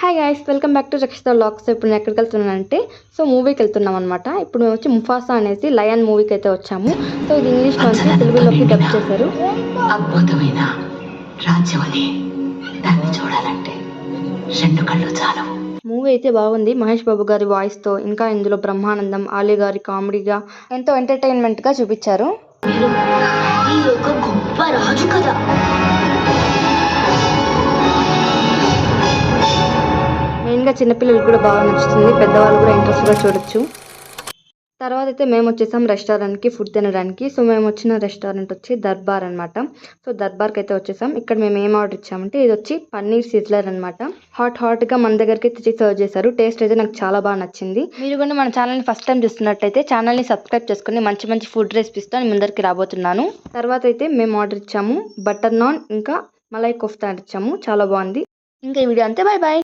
Hi guys, welcome back to Rakshitha vlogs. ఇప్పుడు నేను ఎక్కడికి వెళ్తున్నానంటే మూవీకి వెళ్తున్నాం అనమాట. ఇప్పుడు మేము వచ్చి ముఫాసా అనేసి లయన్ మూవీకి అయితే వచ్చాము. సో ఇది ఇంగ్లీష్ నుంచి తెలుగులోకి డబ్ చేశారు. అద్భుతమైన రాజ్యవలి, దాన్ని చూడాలంటే రెండు కళ్ళు చాలు. మూవీ అయితే బాగుంది. మహేష్ బాబు గారి వాయిస్ తో, ఇంకా ఇందులో బ్రహ్మానందం, ఆలీ గారి కామెడీగా ఎంతో ఎంటర్టైన్మెంట్ గా చూపించారు. ఈ ఒక గొప్ప రాజు కదా. మెయిన్గా చిన్నపిల్లలకు కూడా బాగా నచ్చుతుంది, పెద్దవాళ్ళు కూడా ఇంట్రెస్ట్గా చూడొచ్చు. తర్వాత అయితే మేము వచ్చేసాం రెస్టారెంట్కి ఫుడ్ తినడానికి. సో మేము వచ్చిన రెస్టారెంట్ వచ్చి దర్బార్ అనమాట. సో దర్బార్కి అయితే వచ్చేసాం. ఇక్కడ మేము ఏం ఆర్డర్ ఇచ్చామంటే ఇది వచ్చి పన్నీర్ సిజ్లర్ అనమాట. హాట్గా మన దగ్గరికి తెచ్చి సర్వ్ చేశారు. టేస్ట్ అయితే నాకు చాలా బాగా నచ్చింది. మీరు కూడా మన ఛానల్ని ఫస్ట్ టైం చూస్తున్నట్టయితే ఛానల్ని సబ్స్క్రైబ్ చేసుకుని మంచి మంచి ఫుడ్ రెసిపీస్తో నేను ముందరికి రాబోతున్నాను. తర్వాత అయితే మేము ఆర్డర్ ఇచ్చాము బటర్ నాన్, ఇంకా మలై కోఫ్తా ఇచ్చాము. చాలా బాగుంది. ఇంకా ఈ వీడియో అంతే. Bye bye.